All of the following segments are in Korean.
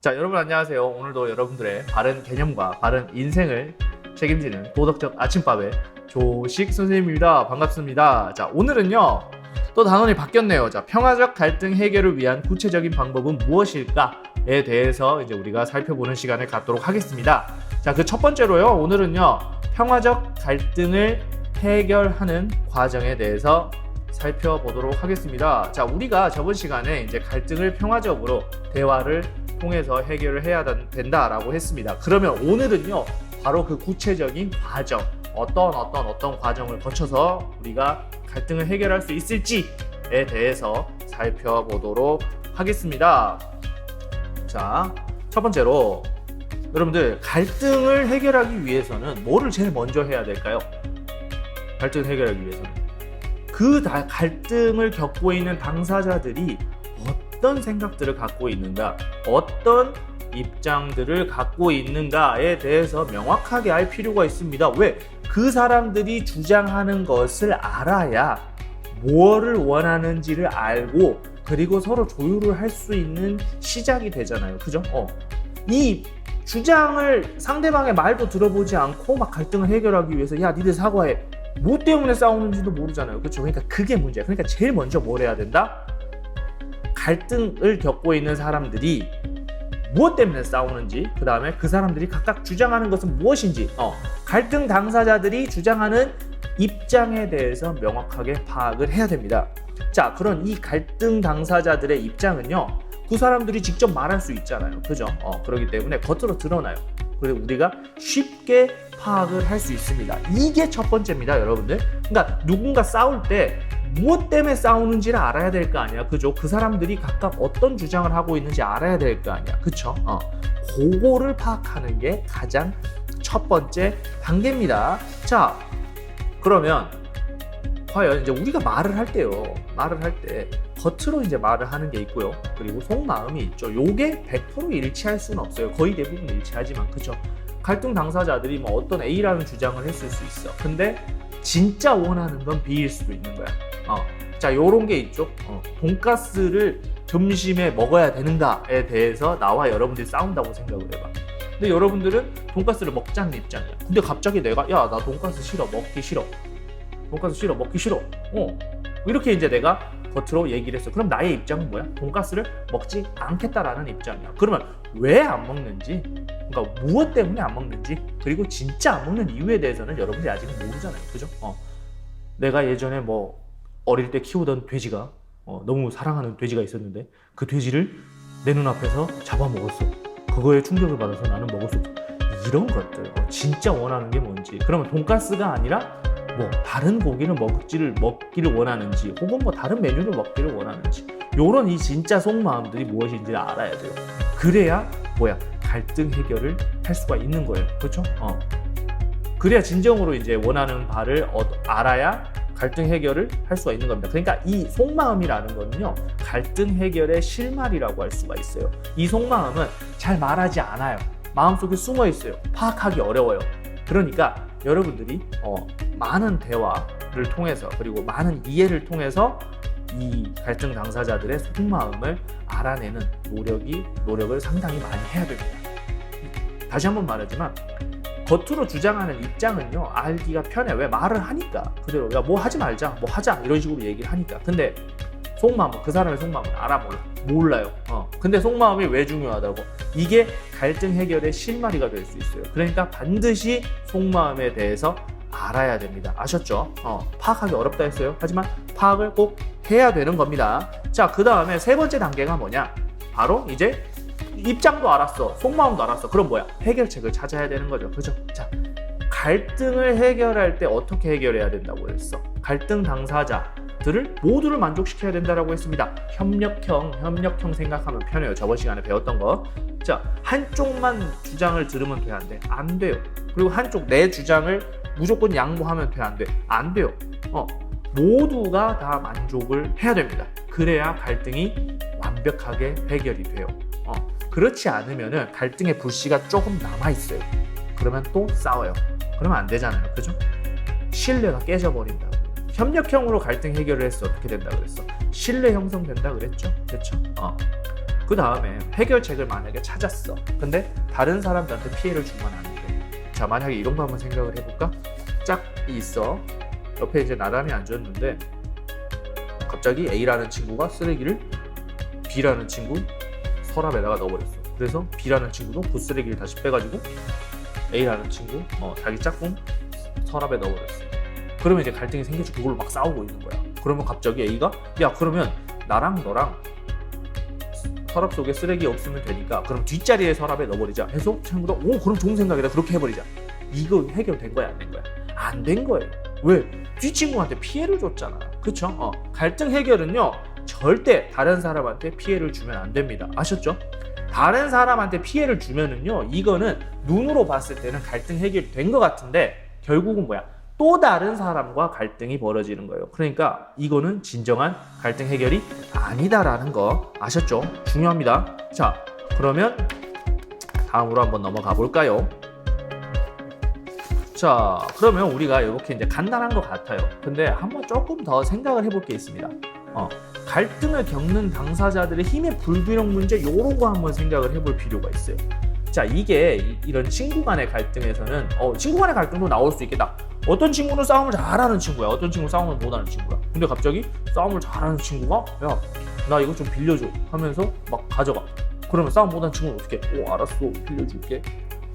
자, 여러분 안녕하세요. 오늘도 여러분들의 바른 개념과 바른 인생을 책임지는 도덕적 아침밥의 조식 선생님입니다. 반갑습니다. 자, 오늘은요. 또 단원이 바뀌었네요. 자, 평화적 갈등 해결을 위한 구체적인 방법은 무엇일까에 대해서 이제 우리가 살펴보는 시간을 갖도록 하겠습니다. 자, 그 첫 번째로요. 오늘은요. 평화적 갈등을 해결하는 과정에 대해서 살펴보도록 하겠습니다. 자, 우리가 저번 시간에 이제 갈등을 평화적으로 대화를 통해서 해결을 해야 된다라고 했습니다. 그러면 오늘은요, 바로 그 구체적인 과정, 어떤 과정을 거쳐서 우리가 갈등을 해결할 수 있을지에 대해서 살펴보도록 하겠습니다. 자, 첫 번째로 여러분들 갈등을 해결하기 위해서는 뭐를 제일 먼저 해야 될까요? 갈등을 해결하기 위해서는 그 갈등을 겪고 있는 당사자들이 어떤 생각들을 갖고 있는가, 어떤 입장들을 갖고 있는가에 대해서 명확하게 알 필요가 있습니다. 왜? 그 사람들이 주장하는 것을 알아야 뭐를 원하는지를 알고 그리고 서로 조율을 할 수 있는 시작이 되잖아요. 그죠? 이 주장을 상대방의 말도 들어보지 않고 막 갈등을 해결하기 위해서 야, 니들 사과해. 뭐 때문에 싸우는지도 모르잖아요. 그렇죠? 그러니까 그게 문제야. 그러니까 제일 먼저 뭘 해야 된다? 갈등을 겪고 있는 사람들이 무엇 때문에 싸우는지, 그 다음에 그 사람들이 각각 주장하는 것은 무엇인지, 갈등 당사자들이 주장하는 입장에 대해서 명확하게 파악을 해야 됩니다. 자, 그런 이 갈등 당사자들의 입장은요, 그 사람들이 직접 말할 수 있잖아요. 그죠? 그렇기 때문에 겉으로 드러나요. 그리고 우리가 쉽게 파악을 할 수 있습니다. 이게 첫 번째입니다, 여러분들. 그러니까 누군가 싸울 때 무엇 때문에 싸우는지를 알아야 될 거 아니야. 그죠? 그 사람들이 각각 어떤 주장을 하고 있는지 알아야 될 거 아니야. 그쵸? 그거를 파악하는 게 가장 첫 번째 단계입니다. 자, 그러면 과연 이제 우리가 말을 할 때요. 말을 할 때 겉으로 이제 말을 하는 게 있고요. 그리고 속마음이 있죠. 요게 100% 일치할 수는 없어요. 거의 대부분 일치하지만, 그쵸? 갈등 당사자들이 뭐 어떤 A라는 주장을 했을 수 있어. 근데 진짜 원하는 건 B일 수도 있는 거야. 자, 요런 게 있죠. 돈가스를 점심에 먹어야 되는가에 대해서 나와 여러분들이 싸운다고 생각을 해봐. 근데 여러분들은 돈가스를 먹자는 입장이야. 근데 갑자기 내가 야, 나 돈가스 싫어, 먹기 싫어. 돈가스 싫어, 먹기 싫어. 이렇게 이제 내가 겉으로 얘기를 했어. 그럼 나의 입장은 뭐야? 돈가스를 먹지 않겠다라는 입장이야. 그러면 왜 안 먹는지, 그러니까 무엇 때문에 안 먹는지, 그리고 진짜 안 먹는 이유에 대해서는 여러분들이 아직은 모르잖아요. 그죠? 내가 예전에 뭐 어릴 때 키우던 돼지가 너무 사랑하는 돼지가 있었는데 그 돼지를 내 눈앞에서 잡아먹었어. 그거에 충격을 받아서 나는 먹을 수 없어. 이런 것들, 진짜 원하는 게 뭔지. 그러면 돈가스가 아니라 뭐 다른 고기를 먹기를 원하는지, 혹은 뭐 다른 메뉴를 먹기를 원하는지, 요런 이 진짜 속마음들이 무엇인지를 알아야 돼요. 그래야 갈등 해결을 할 수가 있는 거예요. 그렇죠? 그래야 진정으로 이제 원하는 바를 알아야 갈등 해결을 할 수가 있는 겁니다. 그러니까 이 속마음이라는 거는요, 갈등 해결의 실마리라고 할 수가 있어요. 이 속마음은 잘 말하지 않아요. 마음속에 숨어 있어요. 파악하기 어려워요. 그러니까 여러분들이 많은 대화를 통해서, 그리고 많은 이해를 통해서 이 갈등 당사자들의 속마음을 알아내는 노력을 상당히 많이 해야 됩니다. 다시 한번 말하지만 겉으로 주장하는 입장은요, 알기가 편해. 왜? 말을 하니까. 그대로 야, 뭐 하지 말자, 뭐 하자, 이런 식으로 얘기를 하니까. 근데 속마음은, 그 사람의 속마음은 몰라요. 근데 속마음이 왜 중요하다고? 이게 갈등 해결의 실마리가 될 수 있어요. 그러니까 반드시 속마음에 대해서 알아야 됩니다. 아셨죠? 파악하기 어렵다 했어요. 하지만 파악을 꼭 해야 되는 겁니다. 자, 그 다음에 세 번째 단계가 뭐냐? 바로 이제 입장도 알았어, 속마음도 알았어. 그럼 뭐야? 해결책을 찾아야 되는 거죠. 그죠? 자, 갈등을 해결할 때 어떻게 해결해야 된다고 했어? 갈등 당사자들을 모두를 만족시켜야 된다라고 했습니다. 협력형 생각하면 편해요. 저번 시간에 배웠던 거. 자, 한쪽만 주장을 들으면 돼, 안 돼? 안 돼요. 그리고 한쪽 내 주장을 무조건 양보하면 돼, 안 돼? 안 돼요. 모두가 다 만족을 해야 됩니다. 그래야 갈등이 완벽하게 해결이 돼요. 그렇지 않으면은 갈등의 불씨가 조금 남아있어요. 그러면 또 싸워요. 그러면 안 되잖아요. 그죠? 신뢰가 깨져버린다고. 협력형으로 갈등 해결을 했어. 어떻게 된다 그랬어? 신뢰 형성된다 그랬죠? 그렇죠? 그 다음에 해결책을 만약에 찾았어. 근데 다른 사람들한테 피해를 주면 안 돼. 자, 만약에 이런 거 한번 생각을 해볼까? 짝이 있어. 옆에 이제 나란히 앉았는데 갑자기 A라는 친구가 쓰레기를 B라는 친구 서랍에다가 넣어버렸어. 그래서 B라는 친구도 그 쓰레기를 다시 빼가지고 A라는 친구 자기 짝꿍 서랍에 넣어버렸어. 그러면 이제 갈등이 생기지. 그걸로 막 싸우고 있는 거야. 그러면 갑자기 A가 야 그러면 나랑 너랑 서랍 속에 쓰레기 없으면 되니까 그럼 뒷자리에 서랍에 넣어버리자 해서 친구가 오 그럼 좋은 생각이다 그렇게 해버리자. 이거 해결된 거야 안 된 거야? 안 된 거예요. 왜? 뒷친구한테 피해를 줬잖아. 그쵸? 갈등 해결은요 절대 다른 사람한테 피해를 주면 안 됩니다. 아셨죠? 다른 사람한테 피해를 주면은요 이거는 눈으로 봤을 때는 갈등 해결이 된 것 같은데 결국은 뭐야? 또 다른 사람과 갈등이 벌어지는 거예요. 그러니까 이거는 진정한 갈등 해결이 아니다라는 거 아셨죠? 중요합니다. 자, 그러면 다음으로 한번 넘어가 볼까요? 자, 그러면 우리가 이렇게 이제 간단한 것 같아요. 근데 한번 조금 더 생각을 해볼 게 있습니다. 갈등을 겪는 당사자들의 힘의 불균형 문제 요런 거 한번 생각을 해볼 필요가 있어요. 자, 이게 이런 친구 간의 갈등에서는 친구 간의 갈등도 나올 수 있겠다. 어떤 친구는 싸움을 잘하는 친구야. 어떤 친구는 싸움을 못하는 친구야. 근데 갑자기 싸움을 잘하는 친구가 야, 나 이거 좀 빌려줘 하면서 막 가져가. 그러면 싸움 못하는 친구는 어떻게 해? 오, 알았어. 빌려줄게.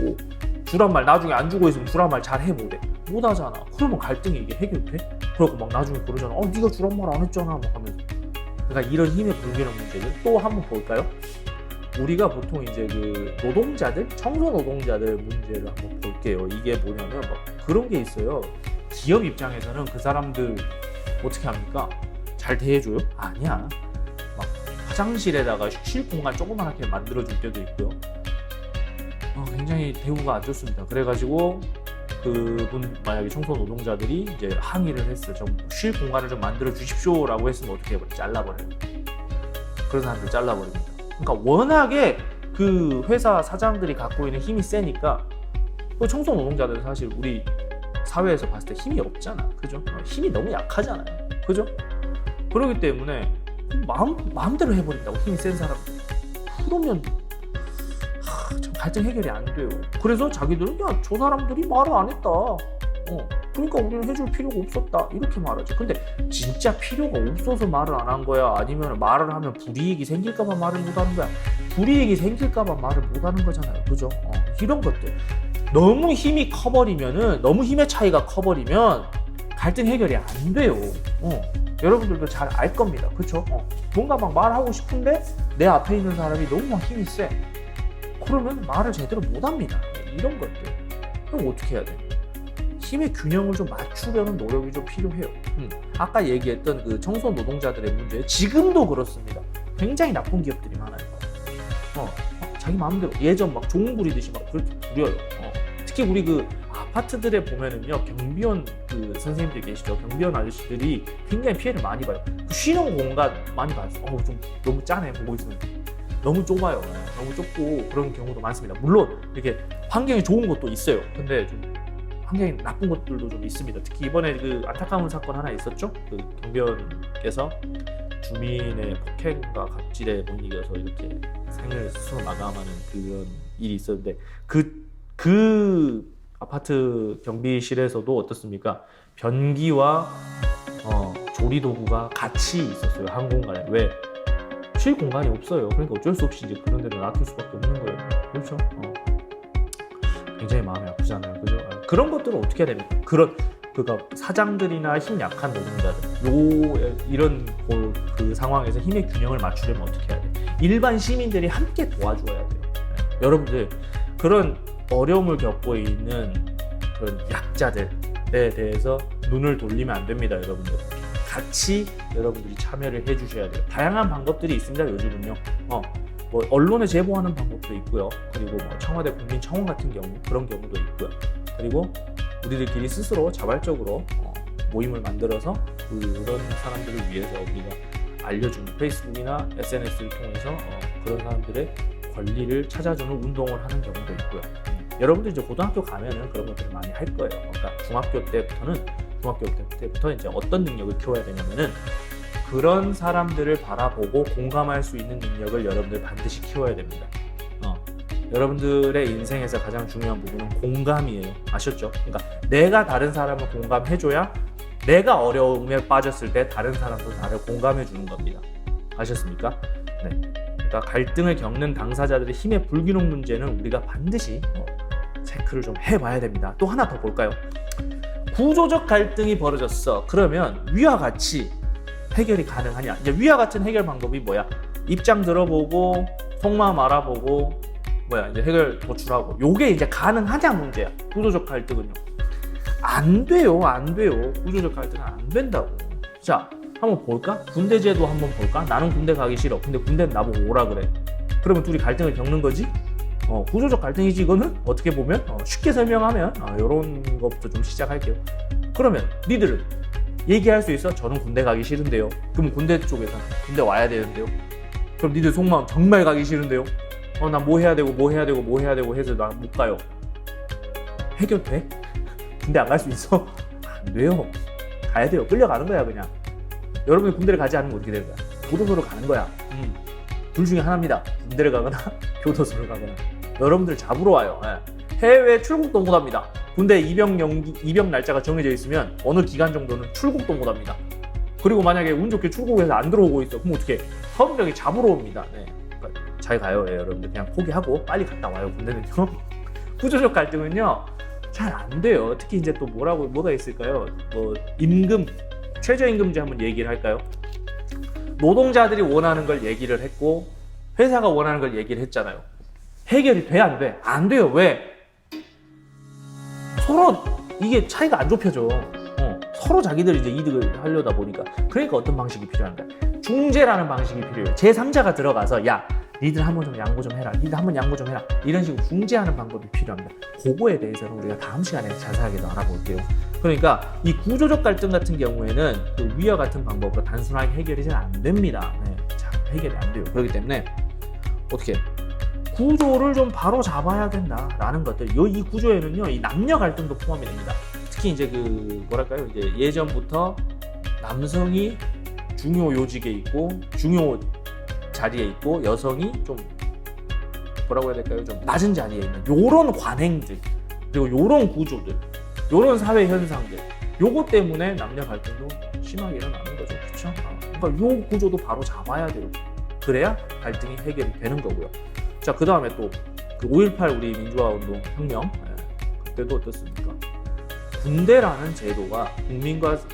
오, 주란 말 나중에 안 주고 있으면 주란 말 잘 해보래. 못하잖아. 그러면 갈등이 이게 해결돼? 그러고 막 나중에 그러잖아. 네가 주란 말 안 했잖아. 막 하면서. 그러니까 이런 힘의 불균형 문제는 또 한번 볼까요? 우리가 보통 이제 그 노동자들, 청소 노동자들 문제를 한번 볼게요. 이게 뭐냐면 막 그런 게 있어요. 기업 입장에서는 그 사람들 어떻게 합니까? 잘 대해줘요? 아니야. 막 화장실에다가 쉴 공간 조그맣게 만들어줄 때도 있고요. 굉장히 대우가 안 좋습니다. 그래가지고 그분 만약에 청소 노동자들이 이제 항의를 했어요. 좀 쉴 공간을 좀 만들어 주십시오라고 했으면 어떻게 해버려? 잘라버려요. 그런 사람들 잘라버립니다. 그러니까 워낙에 그 회사 사장들이 갖고 있는 힘이 세니까 청소 노동자들은 사실 우리 사회에서 봤을 때 힘이 없잖아. 그죠? 힘이 너무 약하잖아요. 그죠? 그렇기 때문에 마음대로 해버린다고 힘이 센 사람들. 그러면 참 갈등 해결이 안 돼요. 그래서 자기들은 야, 저 사람들이 말을 안 했다. 그러니까 우리는 해줄 필요가 없었다. 이렇게 말하지. 근데 진짜 필요가 없어서 말을 안 한 거야? 아니면 말을 하면 불이익이 생길까봐 말을 못 하는 거야? 불이익이 생길까봐 말을 못 하는 거잖아요. 그죠? 이런 것들. 너무 힘이 커버리면은, 너무 힘의 차이가 커버리면 갈등 해결이 안 돼요. 여러분들도 잘 알 겁니다. 그쵸? 뭔가 막 말하고 싶은데 내 앞에 있는 사람이 너무 막 힘이 세. 그러면 말을 제대로 못 합니다. 이런 것들. 그럼 어떻게 해야 돼? 힘의 균형을 좀 맞추려는 노력이 좀 필요해요. 아까 얘기했던 그 청소 노동자들의 문제, 지금도 그렇습니다. 굉장히 나쁜 기업들이 많아요. 자기 마음대로 예전 막 종 부리듯이 막 그렇게 부려요. 특히 우리 그 아파트들에 보면은요, 경비원 그 선생님들 계시죠. 경비원 아저씨들이 굉장히 피해를 많이 봐요. 그 쉬는 공간 많이 봤어. 좀 너무 짠해 보고 있으면. 너무 좁아요. 너무 좁고 그런 경우도 많습니다. 물론 이렇게 환경이 좋은 것도 있어요. 근데 좀 환경이 나쁜 것들도 좀 있습니다. 특히 이번에 그 안타까운 사건 하나 있었죠. 그 경비원께서 주민의 폭행과 갑질에 못 이겨서 이렇게 생을 스스로 마감하는 그런 일이 있었는데 그 아파트 경비실에서도 어떻습니까? 변기와 조리 도구가 같이 있었어요. 한 공간에. 왜? 쉴 공간이 없어요. 그러니까 어쩔 수 없이 이제 그런 데를 놔둘 수밖에 없는 거예요. 그렇죠? 굉장히 마음이 아프잖아요. 그죠? 그런 것들은 어떻게 해야 됩니까? 그러니까 사장들이나 힘 약한 노동자들, 이런 그 상황에서 힘의 균형을 맞추려면 어떻게 해야 돼? 일반 시민들이 함께 도와줘야 돼요. 여러분들, 그런 어려움을 겪고 있는 그런 약자들에 대해서 눈을 돌리면 안 됩니다, 여러분들. 같이 여러분들이 참여를 해주셔야 돼요. 다양한 방법들이 있습니다. 요즘은요. 뭐 언론에 제보하는 방법도 있고요. 그리고 뭐 청와대 국민청원 같은 경우 그런 경우도 있고요. 그리고 우리들끼리 스스로 자발적으로 모임을 만들어서 그런 사람들을 위해서 우리가 알려주는 페이스북이나 SNS를 통해서 그런 사람들의 권리를 찾아주는 운동을 하는 경우도 있고요. 여러분들 이제 고등학교 가면은 그런 것들을 많이 할 거예요. 그러니까 중학교 때부터 이제 어떤 능력을 키워야 되냐면은 그런 사람들을 바라보고 공감할 수 있는 능력을 여러분들 반드시 키워야 됩니다. 여러분들의 인생에서 가장 중요한 부분은 공감이에요. 아셨죠? 그러니까 내가 다른 사람을 공감해줘야 내가 어려움에 빠졌을 때 다른 사람도 나를 공감해주는 겁니다. 아셨습니까? 네. 그러니까 갈등을 겪는 당사자들의 힘의 불균형 문제는 우리가 반드시 체크를 좀 해봐야 됩니다. 또 하나 더 볼까요? 구조적 갈등이 벌어졌어. 그러면 위와 같이 해결이 가능하냐? 이제 위와 같은 해결 방법이 뭐야? 입장 들어보고 속마음 알아보고 이제 해결 도출하고 요게 이제 가능하냐 문제야. 구조적 갈등은요. 안 돼요. 구조적 갈등은 안 된다고. 자, 한번 볼까? 군대 제도 한번 볼까? 나는 군대 가기 싫어. 근데 군대는 나보고 오라 그래. 그러면 둘이 갈등을 겪는 거지? 구조적 갈등이지 이거는? 어떻게 보면 쉽게 설명하면 이런 것부터 좀 시작할게요. 그러면 니들은 얘기할 수 있어? 저는 군대 가기 싫은데요. 그럼 군대 쪽에서 군대 와야 되는데요. 그럼 니들 속마음 정말 가기 싫은데요. 나 뭐 해야 되고 해서 나 못 가요. 해결돼? 군대 안 갈 수 있어? 안 돼요. 가야 돼요. 끌려가는 거야 그냥. 여러분이 군대를 가지 않으면 어떻게 되는 거야? 교도소로 가는 거야. 둘 중에 하나입니다. 군대를 가거나 교도소를 가거나. 여러분들 잡으러 와요. 해외 출국도 못합니다. 군대 입영 날짜가 정해져 있으면 어느 기간 정도는 출국도 못합니다. 그리고 만약에 운 좋게 출국해서 안 들어오고 있어. 그럼 어떻게? 서울역에 잡으러 옵니다. 네. 그러니까 잘 가요. 여러분들 그냥 포기하고 빨리 갔다 와요. 군대는요. 구조적 갈등은요 잘 안 돼요. 특히 이제 또 뭐가 있을까요? 임금, 최저임금제 한번 얘기를 할까요? 노동자들이 원하는 걸 얘기를 했고 회사가 원하는 걸 얘기를 했잖아요. 해결이 돼? 안 돼? 안 돼요. 왜? 서로 이게 차이가 안 좁혀져. 서로 자기들이 이제 이득을 하려다 보니까. 그러니까 어떤 방식이 필요한가? 중재라는 방식이 필요해요. 제3자가 들어가서 야 니들 한번 좀 양보 좀 해라. 니들 한번 양보 좀 해라. 이런 식으로 중재하는 방법이 필요합니다. 그거에 대해서는 우리가 다음 시간에 자세하게 더 알아볼게요. 그러니까 이 구조적 갈등 같은 경우에는 그 위와 같은 방법으로 단순하게 해결이 잘 안 됩니다. 네, 잘 해결이 안 돼요. 그렇기 때문에 어떻게 구조를 좀 바로 잡아야 된다라는 것들. 이 구조에는요, 이 남녀 갈등도 포함이 됩니다. 특히 이제 이제 예전부터 남성이 중요 요직에 있고 중요 자리에 있고 여성이 좀 뭐라고 해야 될까요? 좀 낮은 자리에 있는 요런 관행들 그리고 요런 구조들 요런 사회 현상들 요거 때문에 남녀 갈등도 심하게 일어나는 거죠. 그렇죠? 그러니까 요 구조도 바로 잡아야 돼요. 그래야 갈등이 해결이 되는 거고요. 자, 그 다음에 또 그 5.18 우리 민주화 운동 혁명 그때도 어떻습니까? 군대라는 제도가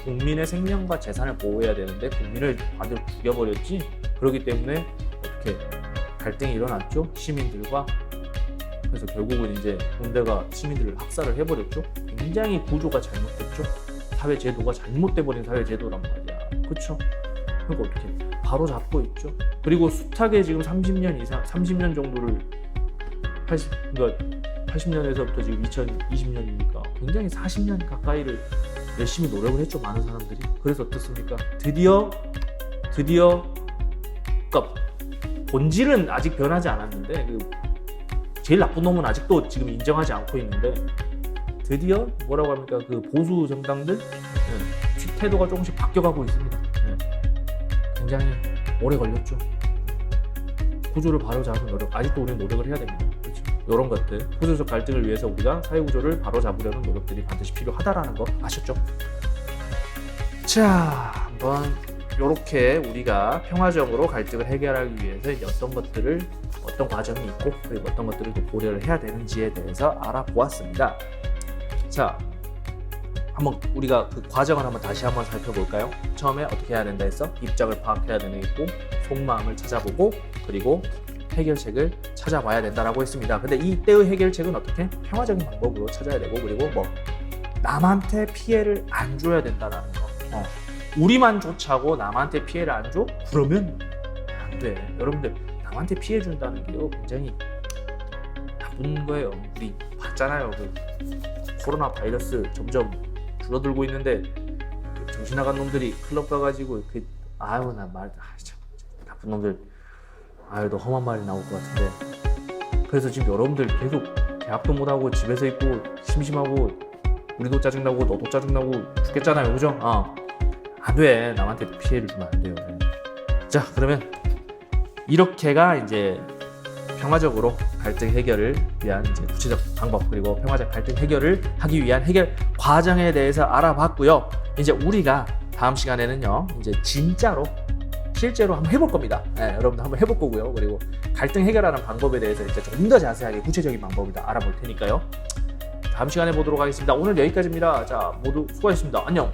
국민의 생명과 재산을 보호해야 되는데 국민을 반대로 죽여버렸지. 그렇기 때문에 어떻게 갈등이 일어났죠? 시민들과. 그래서 결국은 이제 군대가 시민들을 학살을 해버렸죠. 굉장히 구조가 잘못됐죠. 사회 제도가 잘못돼 버린 사회 제도란 말이야. 그렇죠? 그러니까 어떻게 바로 잡고 있죠. 그리고 숱하게 지금 30년 정도를 80년에서부터 지금 2020년이니까 굉장히 40년 가까이를 열심히 노력을 했죠. 많은 사람들이. 그래서 어떻습니까? 드디어 그러니까 본질은 아직 변하지 않았는데 제일 나쁜 놈은 아직도 지금 인정하지 않고 있는데 드디어 뭐라고 합니까? 그 보수 정당들 태도가 조금씩 바뀌어가고 있습니다. 굉장히 오래 걸렸죠. 구조를 바로잡은 노력, 아직도 우리는 노력을 해야 됩니다. 그렇죠? 이런 것들, 구조적 갈등을 위해서 우리가 사회 구조를 바로잡으려는 노력들이 반드시 필요하다라는 거 아셨죠? 자, 한번 이렇게 우리가 평화적으로 갈등을 해결하기 위해서 이제 어떤 과정이 있고 그리고 어떤 것들을 또 고려를 해야 되는지에 대해서 알아보았습니다. 자, 한번 우리가 그 과정을 한번 다시 한번 살펴볼까요? 처음에 어떻게 해야 된다 했어? 입장을 파악해야 되겠고 속마음을 찾아보고 그리고 해결책을 찾아봐야 된다라고 했습니다. 근데 이때의 해결책은 어떻게? 평화적인 방법으로 찾아야 되고 그리고 남한테 피해를 안 줘야 된다라는 거. 우리만 좋자고 남한테 피해를 안 줘? 그러면 안 돼. 여러분들 남한테 피해 준다는 게 굉장히 나쁜 거예요. 우리 봤잖아요. 그 코로나 바이러스 점점 줄어들고 있는데 정신 나간 놈들이 클럽 가가지고 나쁜 놈들 너 험한 말이 나올 것 같은데 그래서 지금 여러분들 계속 대학도 못하고 집에서 있고 심심하고 우리도 짜증나고 너도 짜증나고 죽겠잖아요. 그죠? 안 돼. 남한테 피해를 주면 안 돼요. 네. 자, 그러면 이렇게가 이제 평화적으로 갈등 해결을 위한 이제 구체적 방법, 그리고 평화적 갈등 해결을 하기 위한 해결 과정에 대해서 알아봤고요. 이제 우리가 다음 시간에는요, 이제 진짜로 실제로 한번 해볼 겁니다. 네, 여러분들 한번 해볼 거고요. 그리고 갈등 해결하는 방법에 대해서 이제 좀 더 자세하게 구체적인 방법을 다 알아볼 테니까요. 다음 시간에 보도록 하겠습니다. 오늘 여기까지입니다. 자, 모두 수고하셨습니다. 안녕.